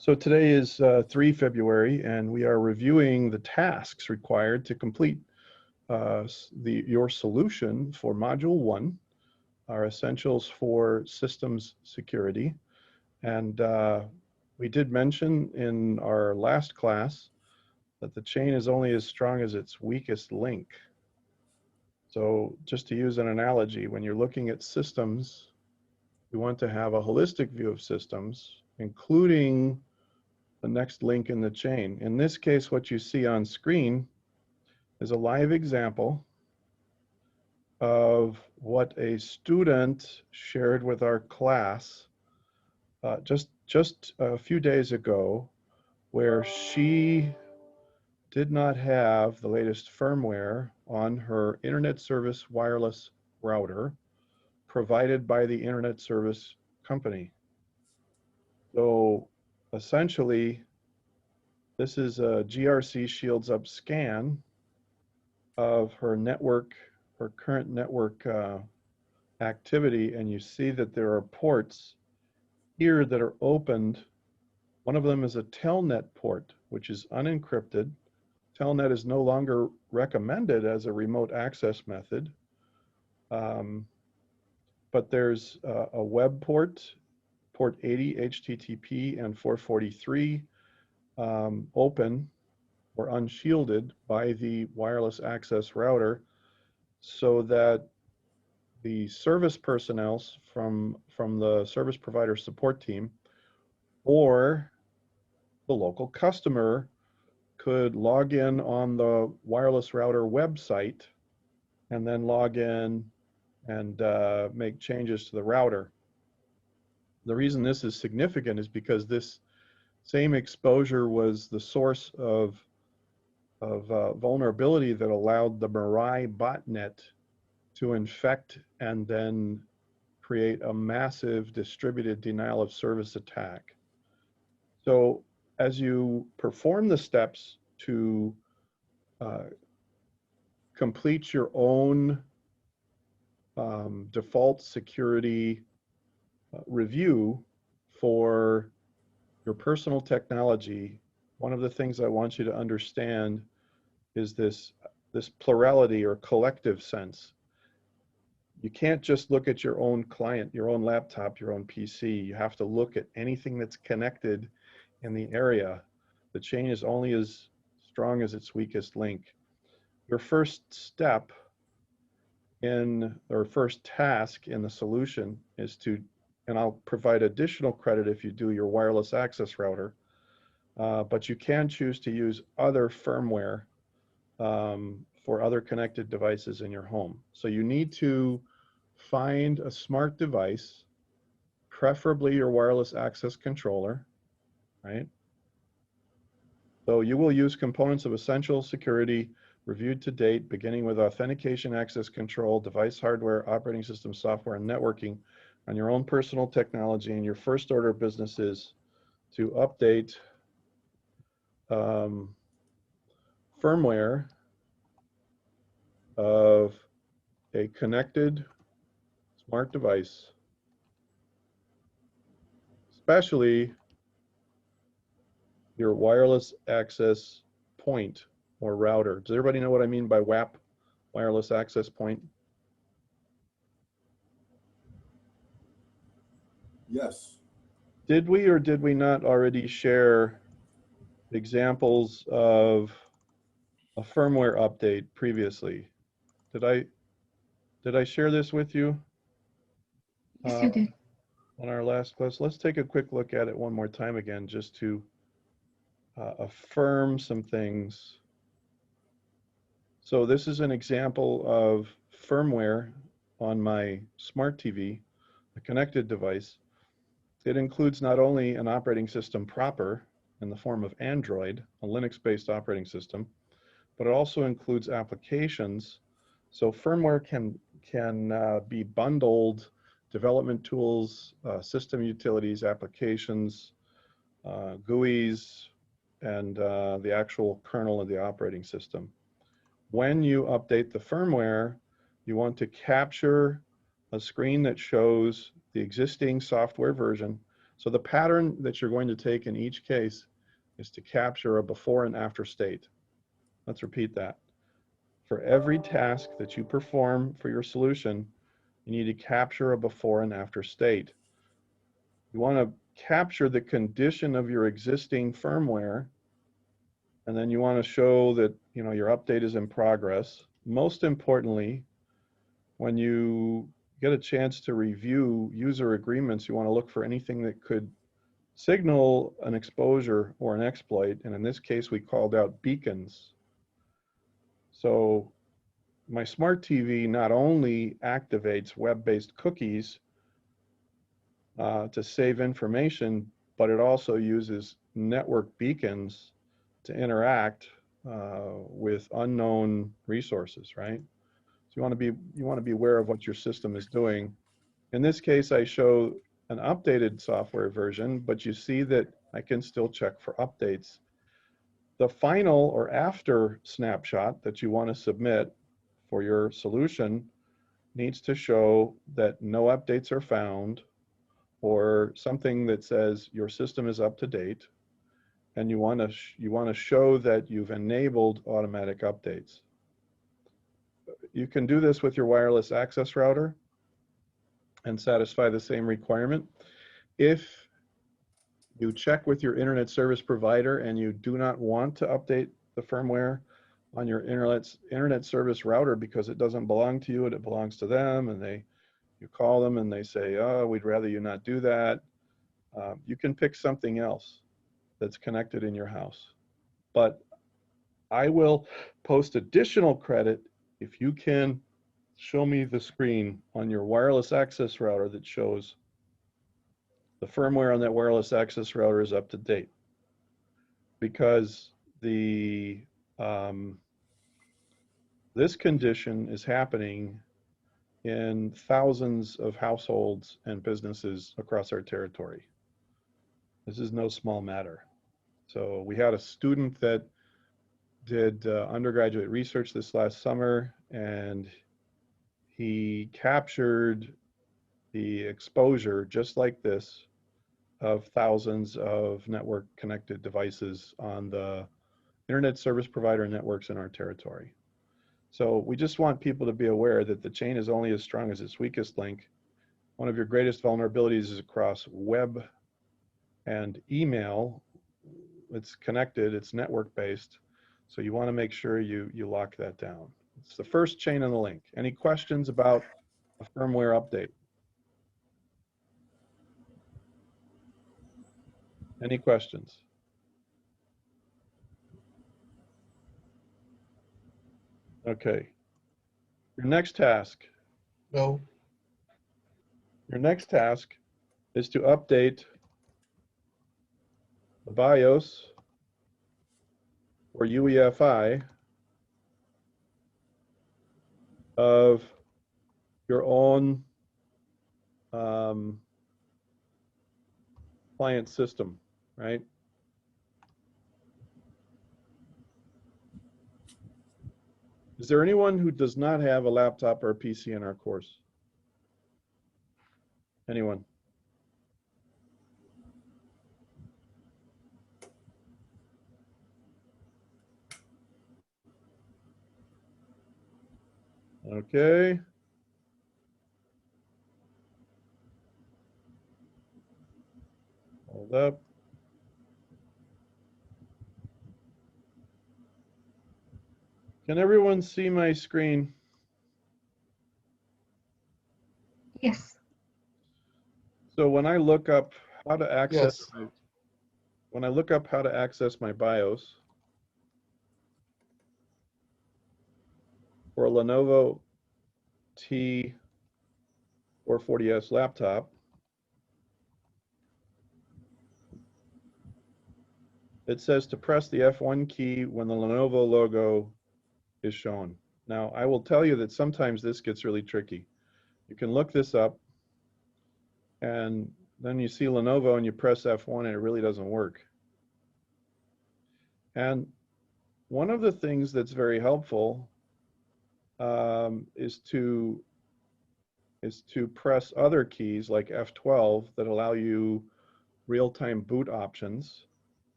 So today is 3 February, and we are reviewing the tasks required to complete your solution for Module 1, our essentials for systems security. And we did mention in our last class that the chain is only as strong as its weakest link. So just to use an analogy, when you're looking at systems, you want to have a holistic view of systems, including the next link in the chain. In this case, what you see on screen is a live example of what a student shared with our class just a few days ago, where she did not have the latest firmware on her internet service wireless router provided by the internet service company. So essentially, this is a GRC Shields Up scan of her network, her current network activity, and you see that there are ports here that are opened. One of them is a telnet port, which is unencrypted. Telnet is no longer recommended as a remote access method, but there's a web port, port 80 HTTP and 443 open or unshielded by the wireless access router, so that the service personnel from the service provider support team or the local customer could log in on the wireless router website and then log in and make changes to the router. The reason this is significant is because this same exposure was the source of vulnerability that allowed the Mirai botnet to infect and then create a massive distributed denial of service attack. So as you perform the steps to complete your own default security review for your personal technology, one of the things I want you to understand is this plurality or collective sense. You can't just look at your own client, your own laptop, your own PC. You have to look at anything that's connected in the area. The chain is only as strong as its weakest link. Your first step or first task in the solution is to, and I'll provide additional credit if you do your wireless access router, but you can choose to use other firmware for other connected devices in your home. So you need to find a smart device, preferably your wireless access controller, right? So you will use components of essential security reviewed to date, beginning with authentication, access control, device hardware, operating system software, and networking on your own personal technology. And your first order of business is to update firmware of a connected smart device, especially your wireless access point or router. Does everybody know what I mean by WAP, wireless access point? Yes. Did we or did we not already share examples of a firmware update previously? Did I share this with you? Yes, you did. On our last class? Let's take a quick look at it one more time again, just to affirm some things. So this is an example of firmware on my smart TV, a connected device. It includes not only an operating system proper in the form of Android, a Linux-based operating system, but it also includes applications. So firmware can be bundled, development tools, system utilities, applications, GUIs, and the actual kernel of the operating system. When you update the firmware, you want to capture a screen that shows the existing software version. So the pattern that you're going to take in each case is to capture a before and after state. Let's repeat that. For every task that you perform for your solution, you need to capture a before and after state. You want to capture the condition of your existing firmware, and then you want to show that your update is in progress. Most importantly, when you get a chance to review user agreements, you want to look for anything that could signal an exposure or an exploit, and in this case we called out beacons. So my smart TV not only activates web-based cookies to save information, but it also uses network beacons to interact with unknown resources, right? So you want to be aware of what your system is doing. In this case, I show an updated software version, but you see that I can still check for updates. The final or after snapshot that you want to submit for your solution needs to show that no updates are found, or something that says your system is up to date, and you want to show that you've enabled automatic updates. You can do this with your wireless access router and satisfy the same requirement. If you check with your internet service provider and you do not want to update the firmware on your internet service router because it doesn't belong to you and it belongs to them, and you call them and they say, oh, we'd rather you not do that, you can pick something else that's connected in your house. But I will post additional credit if you can show me the screen on your wireless access router that shows the firmware on that wireless access router is up to date, because the this condition is happening in thousands of households and businesses across our territory. This is no small matter. So we had a student that did undergraduate research this last summer, and he captured the exposure just like this of thousands of network connected devices on the internet service provider networks in our territory. So we just want people to be aware that the chain is only as strong as its weakest link. One of your greatest vulnerabilities is across web and email. It's connected, it's network based. So you want to make sure you lock that down. It's the first chain in the link. Any questions about a firmware update? Any questions? Okay. Your next task. No. Your next task is to update the BIOS or UEFI of your own client system, right? Is there anyone who does not have a laptop or a PC in our course? Anyone? Okay. Hold up. Can everyone see my screen? Yes. So when I look up how to access Yes. when I look up how to access my BIOS for a Lenovo T440S laptop, it says to press the F1 key when the Lenovo logo is shown. Now, I will tell you that sometimes this gets really tricky. You can look this up, and then you see Lenovo and you press F1 and it really doesn't work. And one of the things that's very helpful is to press other keys like F12 that allow you real-time boot options.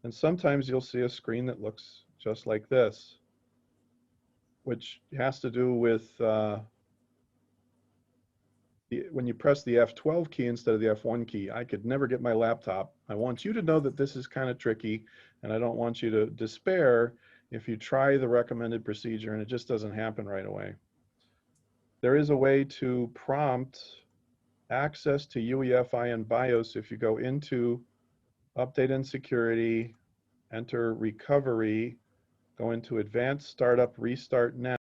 And sometimes you'll see a screen that looks just like this, which has to do with when you press the F12 key instead of the F1 key. I could never get my laptop. I want you to know that this is kind of tricky, and I don't want you to despair if you try the recommended procedure and it just doesn't happen right away. There is a way to prompt access to UEFI and BIOS if you go into Update and Security, enter Recovery, go into Advanced Startup Restart Now.